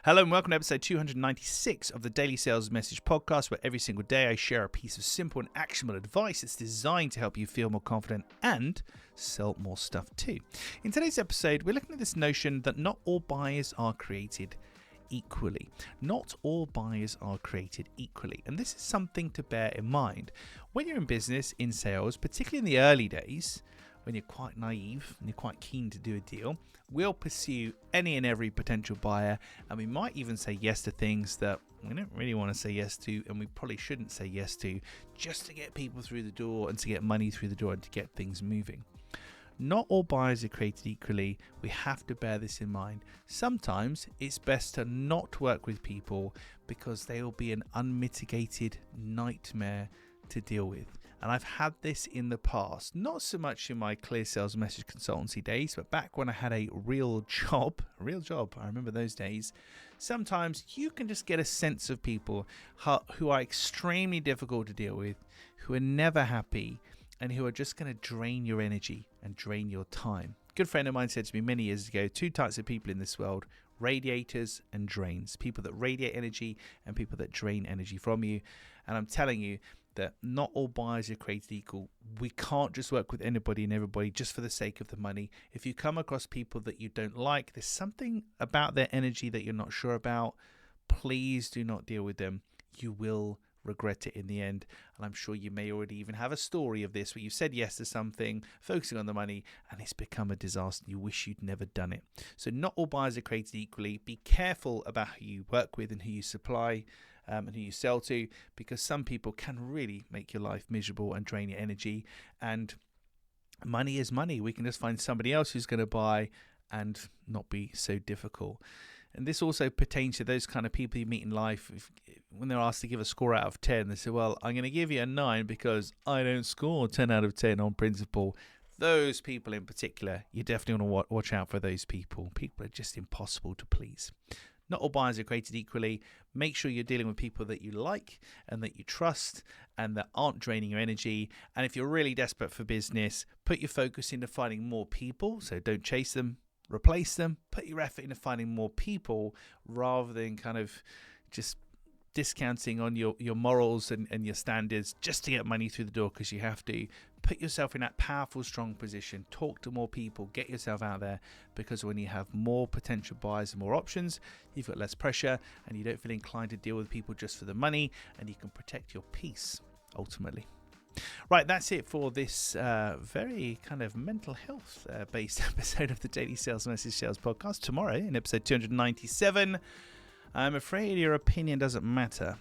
Hello and welcome to episode 296 of the Daily Sales Message Podcast, where every single day I share a piece of simple and actionable advice that's designed to help you feel more confident and sell more stuff too. In today's episode, we're looking at this notion that not all buyers are created equally. Not all buyers are created equally. And this is something to bear in mind. When you're in business, in sales, particularly in the early days, when you're quite naive and you're quite keen to do a deal, we'll pursue any and every potential buyer, and we might even say yes to things that we don't really want to say yes to, and we probably shouldn't say yes to, just to get people through the door and to get money through the door and to get things moving. Not all buyers are created equally. We have to bear this in mind. Sometimes it's best to not work with people because they will be an unmitigated nightmare to deal with. And I've had this in the past, not so much in my Clear Sales Message consultancy days, but back when I had a real job, I remember those days. Sometimes you can just get a sense of people who are extremely difficult to deal with, who are never happy, and who are just going to drain your energy and drain your time. A good friend of mine said to me many years ago, two types of people in this world: radiators and drains. People that radiate energy and people that drain energy from you. And I'm telling you that not all buyers are created equal. We can't just work with anybody and everybody just for the sake of the money. If you come across people that you don't like, there's something about their energy that you're not sure about, please do not deal with them. You will regret it in the end. And I'm sure you may already even have a story of this where you said yes to something, focusing on the money, and it's become a disaster. You wish you'd never done it. So not all buyers are created equally. Be careful about who you work with and who you supply and who you sell to, because some people can really make your life miserable and drain your energy. And money is money. We can just find somebody else who's going to buy and not be so difficult. And this also pertains to those kind of people you meet in life. When they're asked to give a score out of 10, they say, well, I'm going to give you a 9 because I don't score 10 out of 10 on principle. Those people in particular, you definitely want to watch out for those people. People are just impossible to please. Not all buyers are created equally. Make sure you're dealing with people that you like and that you trust and that aren't draining your energy. And if you're really desperate for business, put your focus into finding more people. So don't chase them, replace them. Put your effort into finding more people rather than kind of just discounting on your morals and your standards just to get money through the door because you have to. Put yourself in that powerful, strong position. Talk to more people. Get yourself out there, because when you have more potential buyers and more options, you've got less pressure and you don't feel inclined to deal with people just for the money, and you can protect your peace ultimately. Right, that's it for this very kind of mental health based episode of the Daily Sales Message Sales Podcast. Tomorrow, in episode 297, I'm afraid your opinion doesn't matter.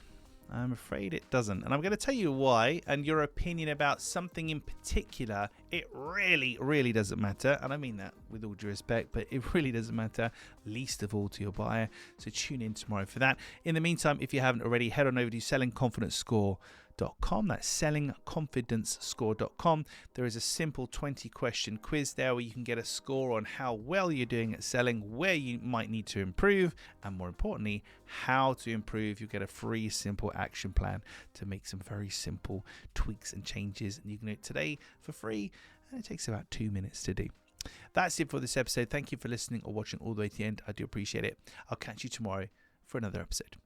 I'm afraid it doesn't. And I'm going to tell you why. And your opinion about something in particular, it really, really doesn't matter. And I mean that with all due respect, but it really doesn't matter, least of all to your buyer. So tune in tomorrow for that. In the meantime, if you haven't already, head on over to sellingconfidencescore.com. That's sellingconfidencescore.com. There is a simple 20-question quiz there where you can get a score on how well you're doing at selling, where you might need to improve, and more importantly, how to improve. You get a free, simple action plan to make some very simple tweaks and changes, and you can do it today for free, and it takes about 2 minutes to do. That's it for this episode. Thank you for listening or watching all the way to the end. I do appreciate it. I'll catch you tomorrow for another episode.